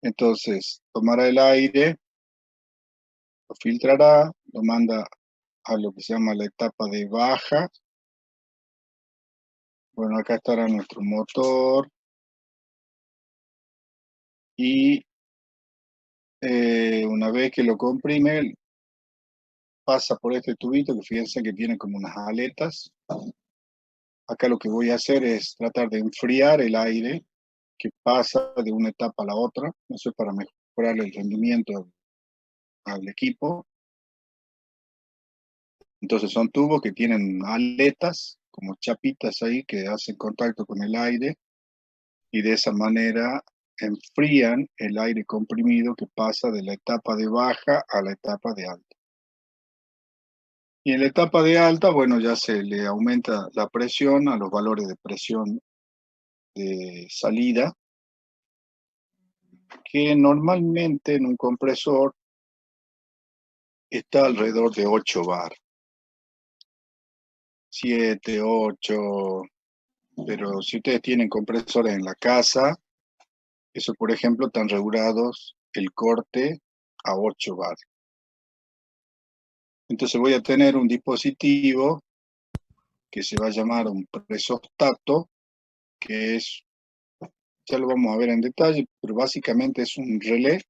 Entonces, tomará el aire, lo filtrará, lo manda a lo que se llama la etapa de baja. Bueno, acá estará nuestro motor y una vez que lo comprime, pasa por este tubito que fíjense que tiene como unas aletas. Acá lo que voy a hacer es tratar de enfriar el aire que pasa de una etapa a la otra. Eso es para mejorar el rendimiento al equipo. Entonces son tubos que tienen aletas, como chapitas ahí, que hacen contacto con el aire y de esa manera enfrían el aire comprimido que pasa de la etapa de baja a la etapa de alta. Y en la etapa de alta, bueno, ya se le aumenta la presión a los valores de presión de salida, que normalmente en un compresor está alrededor de 8 bar. 7, 8, pero si ustedes tienen compresores en la casa, eso por ejemplo están regulados el corte a 8 bar. Entonces voy a tener un dispositivo que se va a llamar un presostato, que es, ya lo vamos a ver en detalle, pero básicamente es un relé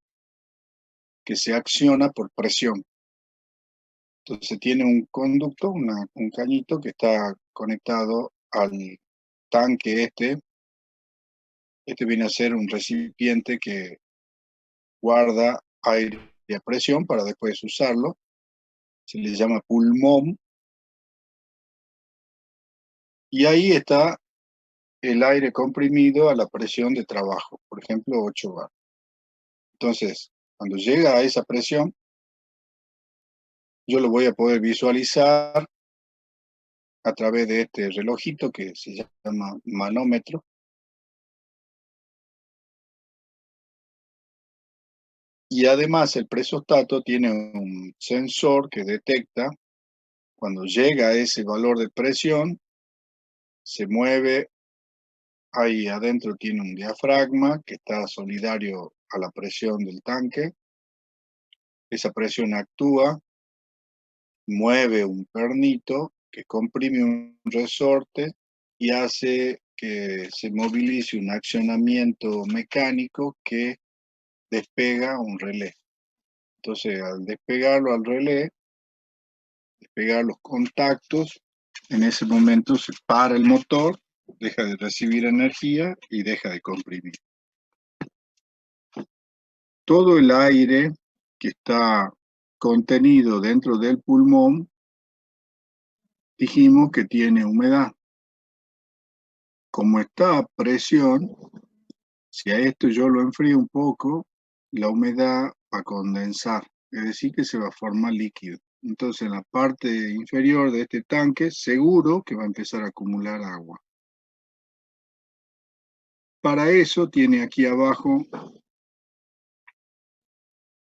que se acciona por presión. Entonces tiene un conducto, un cañito que está conectado al tanque este. Este viene a ser un recipiente que guarda aire a presión para después usarlo. Se le llama pulmón. Y ahí está el aire comprimido a la presión de trabajo, por ejemplo, 8 bar. Entonces, cuando llega a esa presión, yo lo voy a poder visualizar a través de este relojito que se llama manómetro. Y además el presostato tiene un sensor que detecta cuando llega a ese valor de presión, se mueve, ahí adentro tiene un diafragma que está solidario a la presión del tanque. Esa presión actúa, mueve un pernito que comprime un resorte y hace que se movilice un accionamiento mecánico que despega un relé. Entonces, al despegarlo al relé, despegar los contactos, en ese momento se para el motor, deja de recibir energía y deja de comprimir. Todo el aire que está contenido dentro del pulmón, dijimos que tiene humedad. Como está a presión, si a esto yo lo enfrío un poco, la humedad va a condensar, es decir, que se va a formar líquido. Entonces, en la parte inferior de este tanque, seguro que va a empezar a acumular agua. Para eso tiene aquí abajo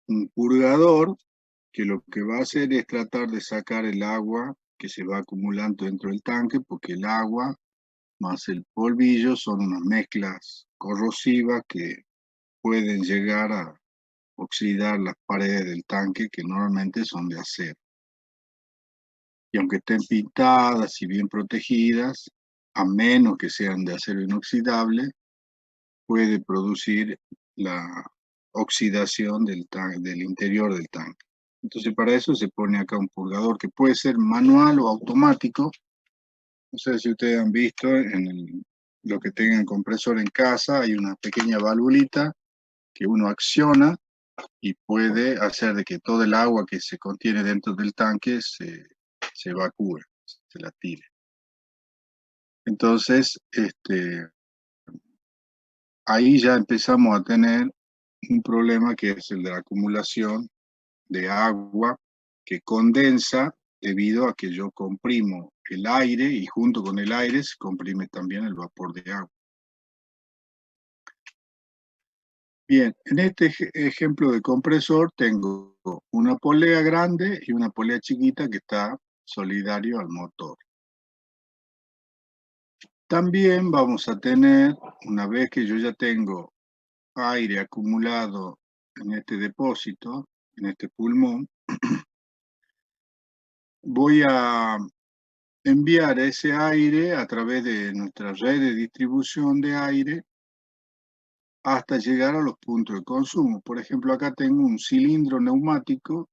un purgador que lo que va a hacer es tratar de sacar el agua que se va acumulando dentro del tanque, porque el agua más el polvillo son unas mezclas corrosivas que pueden llegar a oxidar las paredes del tanque, que normalmente son de acero. Y aunque estén pintadas y bien protegidas, a menos que sean de acero inoxidable, puede producir la oxidación del interior del tanque. Entonces para eso se pone acá un purgador que puede ser manual o automático. No sé si ustedes han visto lo que tengan compresor en casa, hay una pequeña valvulita que uno acciona y puede hacer de que todo el agua que se contiene dentro del tanque se evacúe, se la tire. Entonces, ahí ya empezamos a tener un problema que es el de la acumulación de agua que condensa debido a que yo comprimo el aire y junto con el aire se comprime también el vapor de agua. Bien, en este ejemplo de compresor tengo una polea grande y una polea chiquita que está solidario al motor. También vamos a tener, una vez que yo ya tengo aire acumulado en este depósito, en este pulmón, voy a enviar ese aire a través de nuestra red de distribución de aire hasta llegar a los puntos de consumo. Por ejemplo, acá tengo un cilindro neumático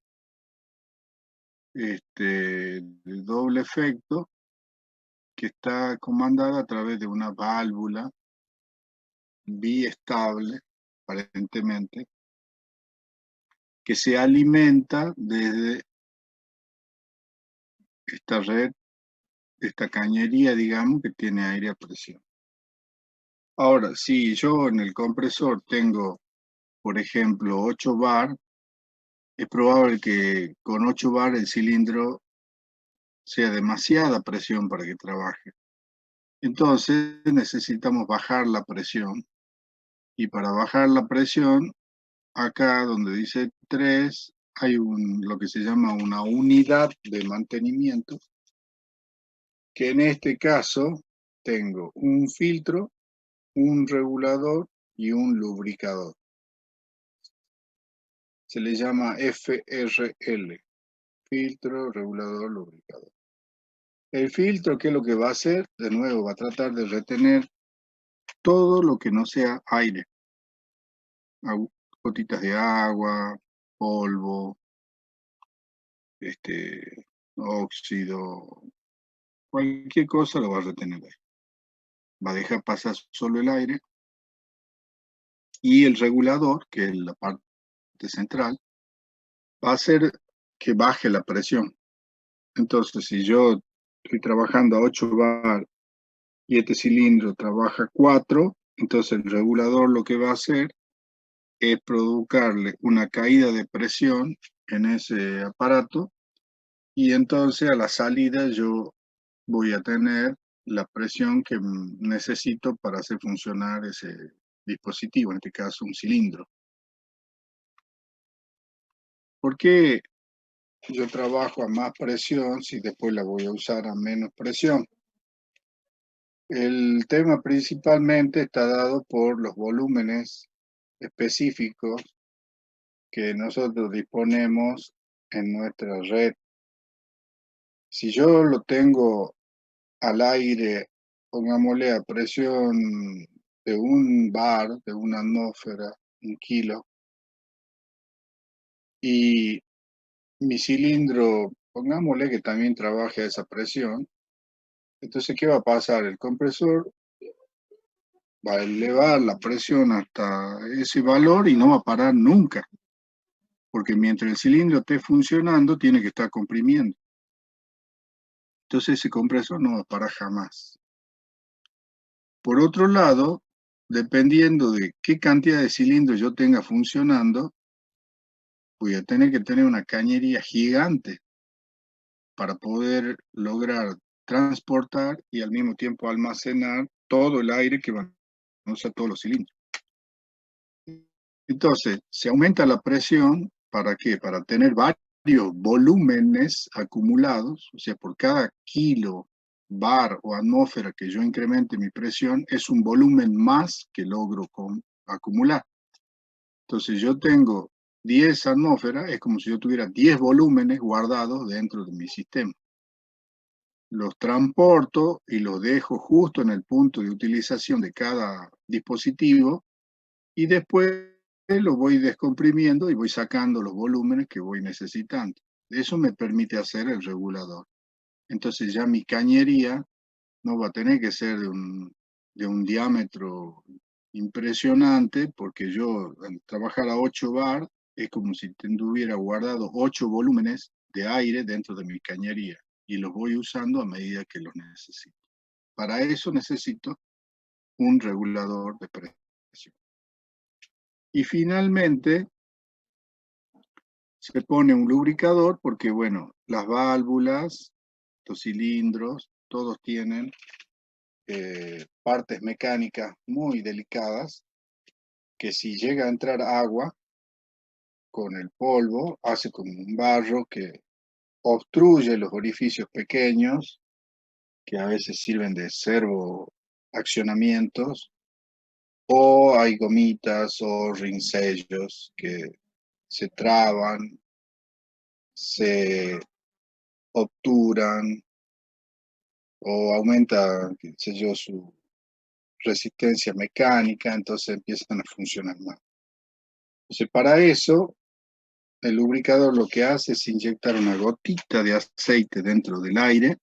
de doble efecto que está comandada a través de una válvula biestable, aparentemente, que se alimenta desde esta red, esta cañería, digamos, que tiene aire a presión. Ahora, si yo en el compresor tengo, por ejemplo, 8 bar, es probable que con 8 bar el cilindro sea demasiada presión para que trabaje. Entonces necesitamos bajar la presión. Y para bajar la presión, acá donde dice 3, hay lo que se llama una unidad de mantenimiento, que en este caso tengo un filtro, un regulador y un lubricador. Se le llama FRL, filtro, regulador, lubricador. El filtro, ¿qué es lo que va a hacer? De nuevo, va a tratar de retener todo lo que no sea aire. Gotitas de agua, polvo, óxido, cualquier cosa lo va a retener ahí. Va a dejar pasar solo el aire. Y el regulador, que es la parte central, va a hacer que baje la presión. Entonces, si yo estoy trabajando a 8 bar y este cilindro trabaja 4, entonces el regulador lo que va a hacer es provocarle una caída de presión en ese aparato y entonces a la salida yo voy a tener la presión que necesito para hacer funcionar ese dispositivo, en este caso un cilindro. ¿Por qué yo trabajo a más presión si después la voy a usar a menos presión? El tema principalmente está dado por los volúmenes específicos que nosotros disponemos en nuestra red. Si yo lo tengo al aire, pongámosle a presión de un bar, de una atmósfera, 1 kilo, y mi cilindro, pongámosle que también trabaje a esa presión, entonces, ¿qué va a pasar? El compresor va a elevar la presión hasta ese valor y no va a parar nunca, porque mientras el cilindro esté funcionando, tiene que estar comprimiendo. Entonces, ese compresor no va a parar jamás. Por otro lado, dependiendo de qué cantidad de cilindros yo tenga funcionando, voy a tener que tener una cañería gigante para poder lograr transportar y al mismo tiempo almacenar todo el aire que van a usar todos los cilindros. Entonces, se aumenta la presión, ¿para qué? Para tener varios volúmenes acumulados, o sea, por cada kilo, bar o atmósfera que yo incremente mi presión, es un volumen más que logro acumular. Entonces, yo tengo 10 atmósferas, es como si yo tuviera 10 volúmenes guardados dentro de mi sistema. Los transporto y los dejo justo en el punto de utilización de cada dispositivo y después lo voy descomprimiendo y voy sacando los volúmenes que voy necesitando. Eso me permite hacer el regulador. Entonces ya mi cañería no va a tener que ser de un diámetro impresionante, porque yo al trabajar a 8 bar es como si tuviera guardado 8 volúmenes de aire dentro de mi cañería y los voy usando a medida que los necesito. Para eso necesito un regulador de presión. Y finalmente se pone un lubricador porque, bueno, las válvulas, los cilindros, todos tienen partes mecánicas muy delicadas que si llega a entrar agua con el polvo, hace como un barro que obstruye los orificios pequeños, que a veces sirven de servo accionamientos, o hay gomitas o rinsellos que se traban, se obturan o aumenta, qué sé yo, su resistencia mecánica, entonces empiezan a funcionar mal. Entonces, para eso, el lubricador lo que hace es inyectar una gotita de aceite dentro del aire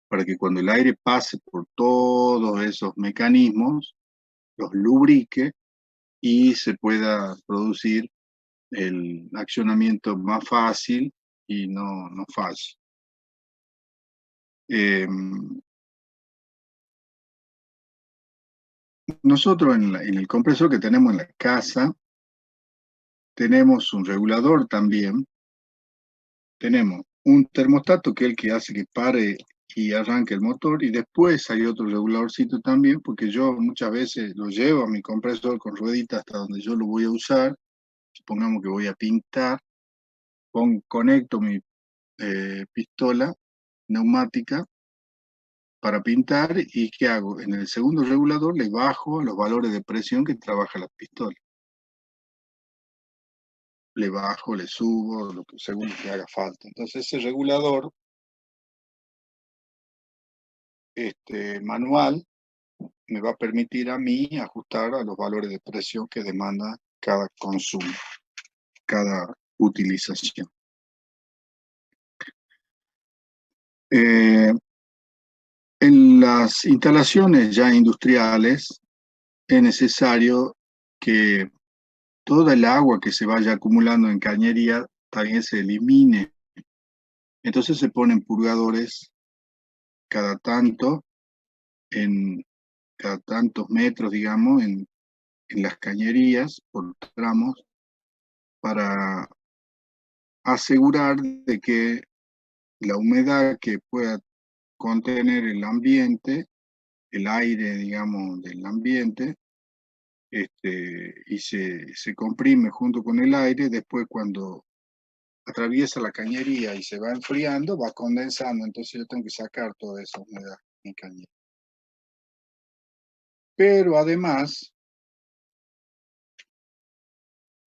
para que cuando el aire pase por todos esos mecanismos, los lubrique y se pueda producir el accionamiento más fácil y no falle. Eh, Nosotros en el compresor que tenemos en la casa, tenemos un regulador también, tenemos un termostato que es el que hace que pare y arranque el motor, y después hay otro reguladorcito también, porque yo muchas veces lo llevo a mi compresor con rueditas hasta donde yo lo voy a usar, supongamos que voy a pintar, conecto mi pistola neumática para pintar, y ¿qué hago? En el segundo regulador le bajo los valores de presión que trabaja la pistola. Le bajo, le subo, según lo que haga falta. Entonces ese regulador manual me va a permitir a mí ajustar a los valores de presión que demanda cada consumo, cada utilización. Eh, en las instalaciones ya industriales es necesario que toda el agua que se vaya acumulando en cañería también se elimine. Entonces se ponen purgadores cada tanto, en cada tantos metros, digamos, en las cañerías por tramos, para asegurar de que la humedad que pueda contener el ambiente, el aire, digamos, del ambiente, y se comprime junto con el aire, después cuando atraviesa la cañería y se va enfriando, va condensando, entonces yo tengo que sacar toda esa humedad en cañería. Pero además,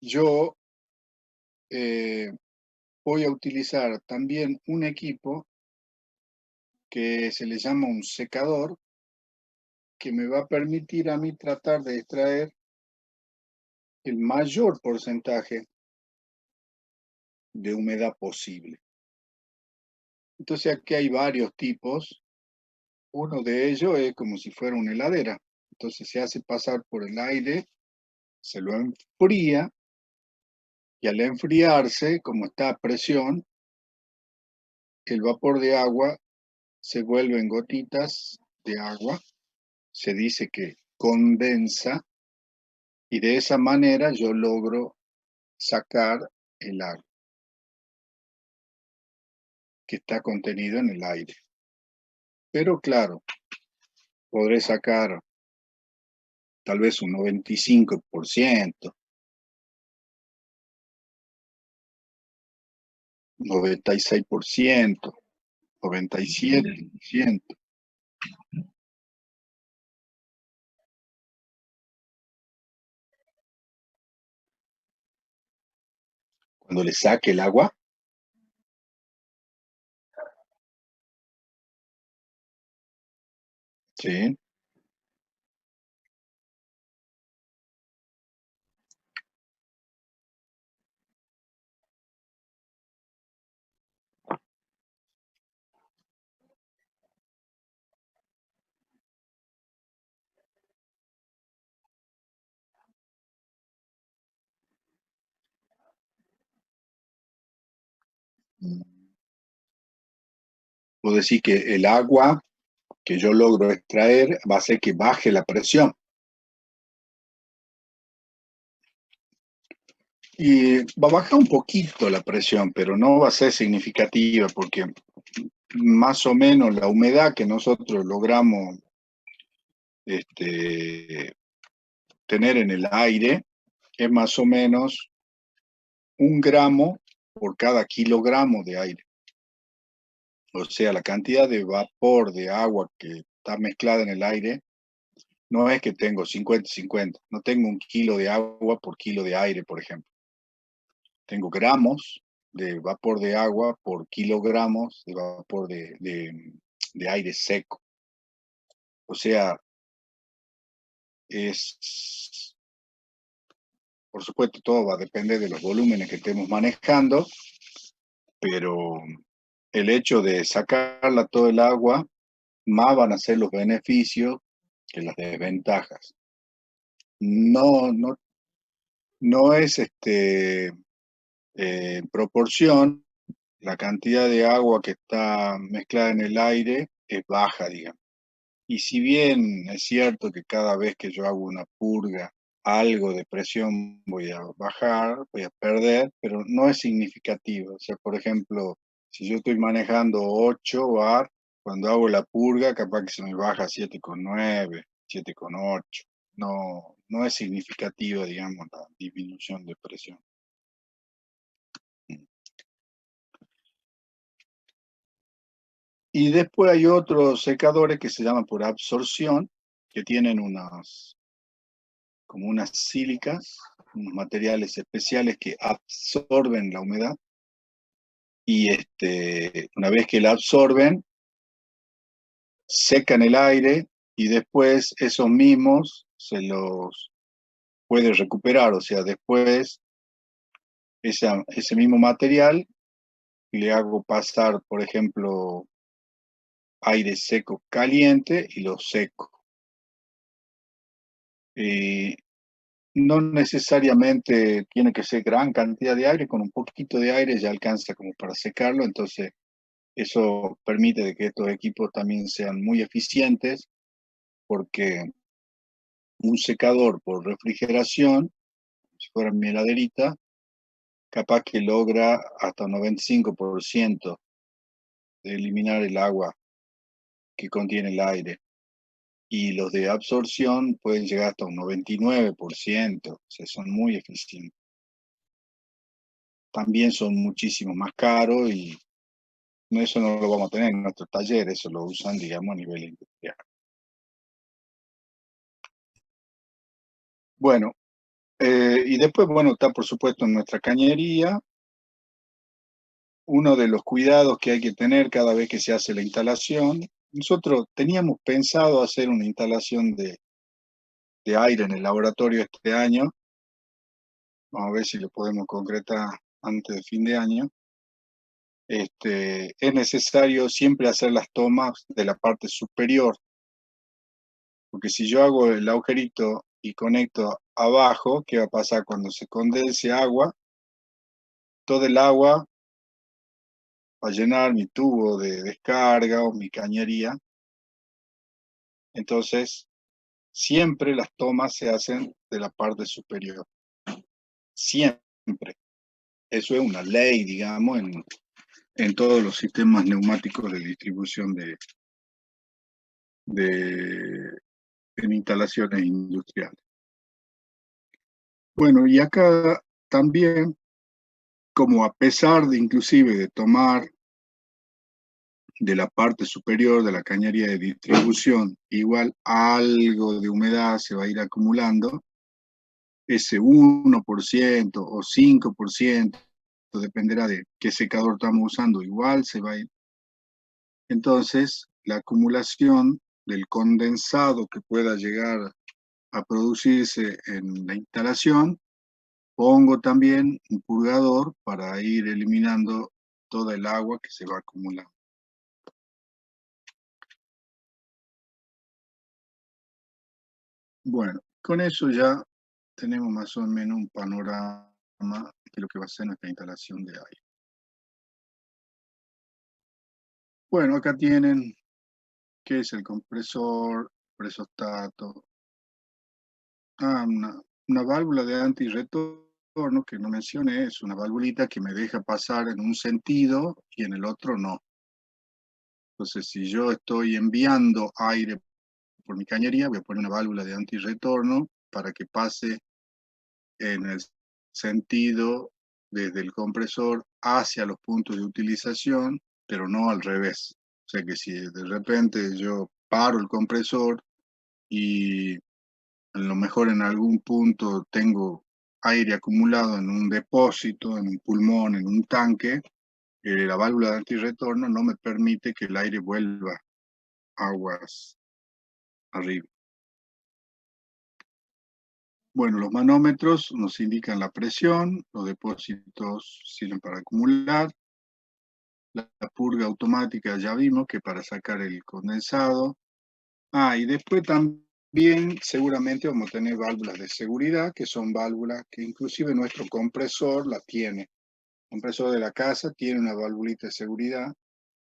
yo voy a utilizar también un equipo que se le llama un secador, que me va a permitir a mí tratar de extraer el mayor porcentaje de humedad posible. Entonces aquí hay varios tipos. Uno de ellos es como si fuera una heladera. Entonces se hace pasar por el aire, se lo enfría, y al enfriarse, como está a presión, el vapor de agua se vuelve en gotitas de agua, se dice que condensa, y de esa manera yo logro sacar el agua que está contenido en el aire. Pero claro, podré sacar tal vez un 95%, 96%, 97%. Cuando le saque el agua, ¿sí? Puedo decir que el agua que yo logro extraer va a hacer que baje la presión. Y va a bajar un poquito la presión, pero no va a ser significativa, porque más o menos la humedad que nosotros logramos tener en el aire es más o menos 1 gramo por cada kilogramo de aire. O sea, la cantidad de vapor de agua que está mezclada en el aire no es que tengo 50-50, no tengo 1 kilo de agua por kilo de aire, por ejemplo. Tengo gramos de vapor de agua por kilogramos de vapor de aire seco. O sea, por supuesto, todo va a depender de los volúmenes que estemos manejando, pero el hecho de sacarla todo el agua, más van a ser los beneficios que las desventajas. No es en proporción, la cantidad de agua que está mezclada en el aire es baja, digamos. Y si bien es cierto que cada vez que yo hago una purga, algo de presión voy a bajar, voy a perder, pero no es significativo. O sea, por ejemplo, si yo estoy manejando 8 bar, cuando hago la purga, capaz que se me baja a 7,9, 7,8. No es significativa, digamos, la disminución de presión. Y después hay otros secadores que se llaman por absorción, que tienen como unas sílicas, unos materiales especiales que absorben la humedad. Y una vez que la absorben, secan el aire y después esos mismos se los puede recuperar. O sea, después ese mismo material le hago pasar, por ejemplo, aire seco caliente y lo seco. No necesariamente tiene que ser gran cantidad de aire, con un poquito de aire ya alcanza como para secarlo, entonces eso permite de que estos equipos también sean muy eficientes, porque un secador por refrigeración, si fuera mi heladerita, capaz que logra hasta un 95% de eliminar el agua que contiene el aire. Y los de absorción pueden llegar hasta un 99%, o sea, son muy eficientes. También son muchísimo más caros y eso no lo vamos a tener en nuestro taller, eso lo usan, digamos, a nivel industrial. Bueno, y después, bueno, está por supuesto en nuestra cañería. Uno de los cuidados que hay que tener cada vez que se hace la instalación. Nosotros teníamos pensado hacer una instalación de aire en el laboratorio este año. Vamos a ver si lo podemos concretar antes de fin de año. Es necesario siempre hacer las tomas de la parte superior, porque si yo hago el agujerito y conecto abajo, ¿qué va a pasar cuando se condense agua? Todo el agua va a llenar mi tubo de descarga o mi cañería. Entonces, siempre las tomas se hacen de la parte superior. Siempre. Eso es una ley, digamos, en todos los sistemas neumáticos de distribución en instalaciones industriales. Bueno, y acá también, como a pesar de inclusive de tomar de la parte superior de la cañería de distribución, igual algo de humedad se va a ir acumulando, ese 1% o 5%, dependerá de qué secador estamos usando, igual se va a ir. Entonces, la acumulación del condensado que pueda llegar a producirse en la instalación, pongo también un purgador para ir eliminando toda el agua que se va acumulando. Bueno, con eso ya tenemos más o menos un panorama de lo que va a ser nuestra instalación de aire. Bueno, acá tienen qué es el compresor, presostato, una válvula de antirretorno que no mencioné, es una válvulita que me deja pasar en un sentido y en el otro no. Entonces, si yo estoy enviando aire por mi cañería, voy a poner una válvula de antirretorno para que pase en el sentido desde el compresor hacia los puntos de utilización, pero no al revés. O sea que si de repente yo paro el compresor y a lo mejor en algún punto tengo aire acumulado en un depósito, en un pulmón, en un tanque, la válvula de antirretorno no me permite que el aire vuelva aguas arriba. Bueno, los manómetros nos indican la presión, los depósitos sirven para acumular, la purga automática ya vimos que para sacar el condensado. Y después también seguramente vamos a tener válvulas de seguridad, que son válvulas que inclusive nuestro compresor la tiene. El compresor de la casa tiene una válvulita de seguridad,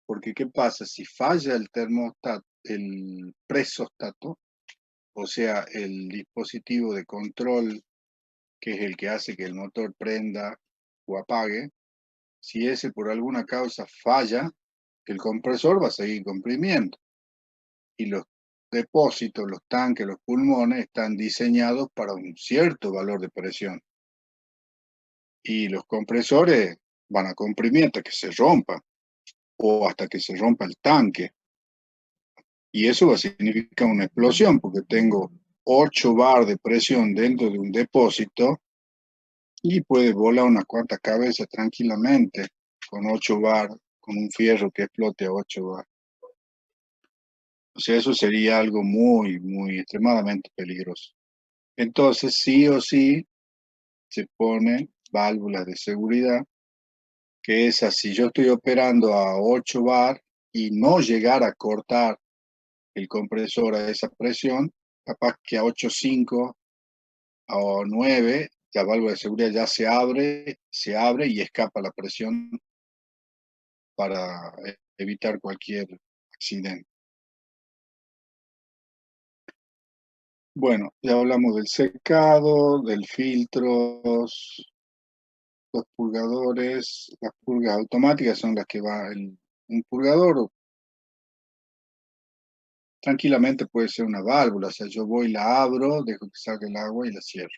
porque ¿qué pasa? Si falla el termostato, el presostato, o sea, el dispositivo de control que es el que hace que el motor prenda o apague, si ese por alguna causa falla, el compresor va a seguir comprimiendo. Y los depósitos, los tanques, los pulmones están diseñados para un cierto valor de presión. Y los compresores van a comprimir hasta que se rompa o hasta que se rompa el tanque. Y eso va a significar una explosión porque tengo 8 bar de presión dentro de un depósito y puede volar unas cuantas cabezas tranquilamente con 8 bar, con un fierro que explote a 8 bar. O sea, eso sería algo muy, muy extremadamente peligroso. Entonces, sí o sí, se ponen válvulas de seguridad, que es así, yo estoy operando a 8 bar y no llegar a cortar el compresor a esa presión, capaz que a 8,5 o 9, la válvula de seguridad ya se abre y escapa la presión para evitar cualquier accidente. Bueno, ya hablamos del secado, del filtros, los purgadores, las purgas automáticas son las que un purgador tranquilamente puede ser una válvula, o sea, yo voy, la abro, dejo que salga el agua y la cierro.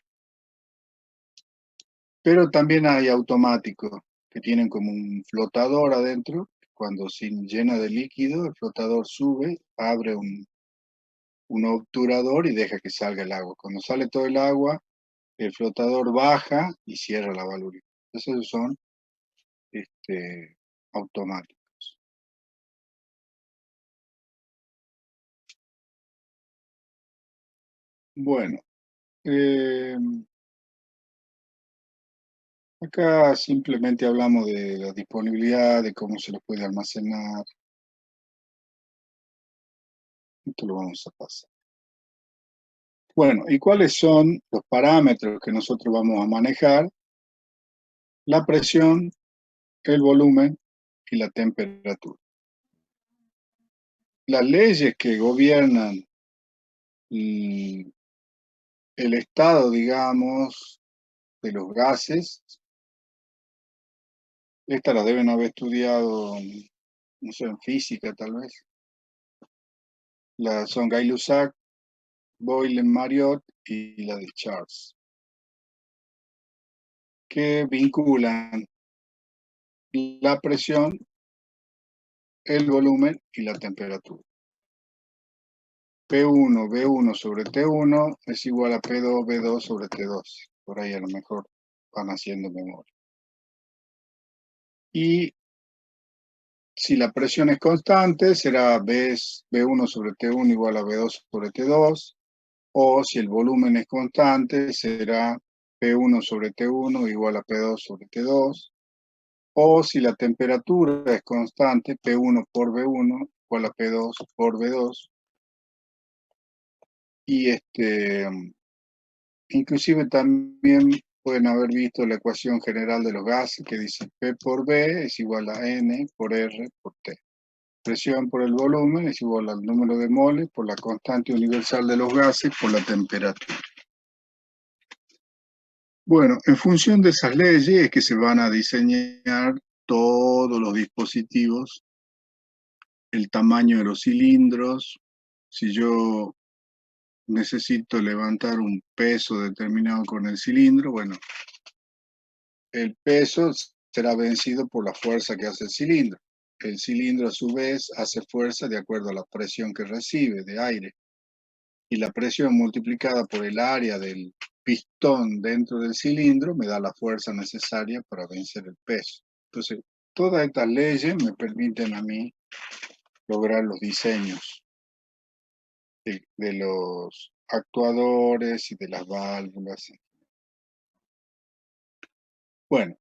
Pero también hay automáticos que tienen como un flotador adentro, cuando se llena de líquido, el flotador sube, abre un obturador y deja que salga el agua. Cuando sale todo el agua, el flotador baja y cierra la válvula. Esos son automáticos. Bueno, eh, acá simplemente hablamos de la disponibilidad, de cómo se los puede almacenar. Esto lo vamos a pasar. Bueno, ¿y cuáles son los parámetros que nosotros vamos a manejar? La presión, el volumen y la temperatura. Las leyes que gobiernan el estado, digamos, de los gases, estas las deben haber estudiado, no sé, en física tal vez. Son Gay-Lussac, Boyle-Mariotte y la de Charles, que vinculan la presión, el volumen y la temperatura. P1, B1 sobre T1 es igual a P2, B2 sobre T2. Por ahí a lo mejor van haciendo memoria. Y si la presión es constante, será B1 sobre T1 igual a B2 sobre T2. O si el volumen es constante, será P1 sobre T1 igual a P2 sobre T2. O si la temperatura es constante, P1 por B1 igual a P2 por B2. Y inclusive también pueden haber visto la ecuación general de los gases que dice P por B es igual a N por R por T. Presión por el volumen es igual al número de moles por la constante universal de los gases por la temperatura. Bueno, en función de esas leyes es que se van a diseñar todos los dispositivos, el tamaño de los cilindros. Si yo necesito levantar un peso determinado con el cilindro, bueno, el peso será vencido por la fuerza que hace el cilindro. El cilindro a su vez hace fuerza de acuerdo a la presión que recibe de aire. y la presión multiplicada por el área del pistón dentro del cilindro me da la fuerza necesaria para vencer el peso. Entonces, todas estas leyes me permiten a mí lograr los diseños de los actuadores y de las válvulas. Bueno,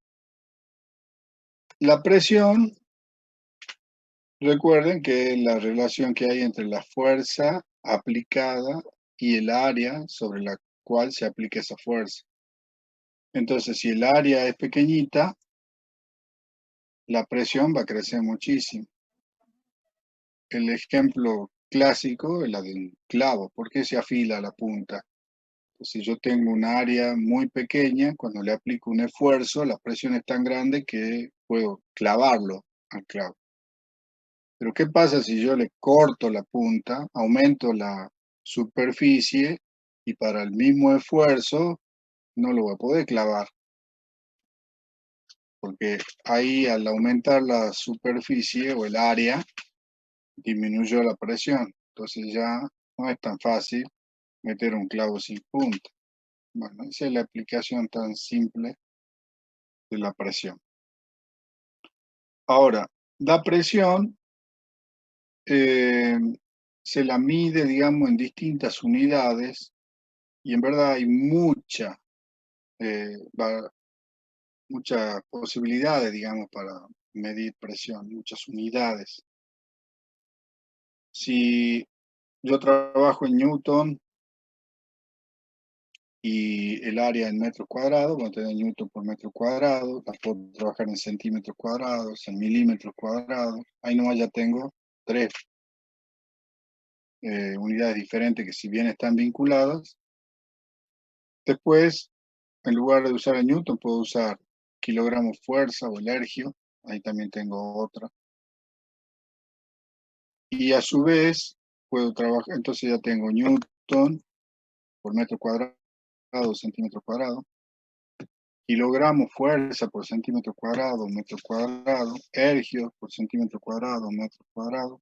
la presión, recuerden que es la relación que hay entre la fuerza aplicada y el área sobre la cual se aplica esa fuerza. Entonces, si el área es pequeñita, la presión va a crecer muchísimo. El ejemplo clásico es la de un clavo. ¿Por qué se afila la punta? Pues si yo tengo un área muy pequeña, cuando le aplico un esfuerzo, la presión es tan grande que puedo clavarlo al clavo. Pero ¿qué pasa si yo le corto la punta, aumento la superficie y para el mismo esfuerzo no lo voy a poder clavar? Porque ahí al aumentar la superficie o el área, disminuyó la presión. Entonces ya no es tan fácil meter un clavo sin punta. Bueno, esa es la aplicación tan simple de la presión. Ahora, la presión se la mide, digamos, en distintas unidades y en verdad hay muchas posibilidades, digamos, para medir presión, muchas unidades. Si yo trabajo en Newton y el área en metros cuadrados, voy a tener Newton por metro cuadrado, la puedo trabajar en centímetros cuadrados, en milímetros cuadrados, ahí nomás ya tengo tres unidades diferentes que si bien están vinculadas, después en lugar de usar el Newton puedo usar kilogramos fuerza o el ergio, ahí también tengo otra. Y a su vez puedo trabajar, entonces ya tengo Newton por metro cuadrado, centímetro cuadrado, kilogramos fuerza por centímetro cuadrado, metro cuadrado, ergio por centímetro cuadrado, metro cuadrado,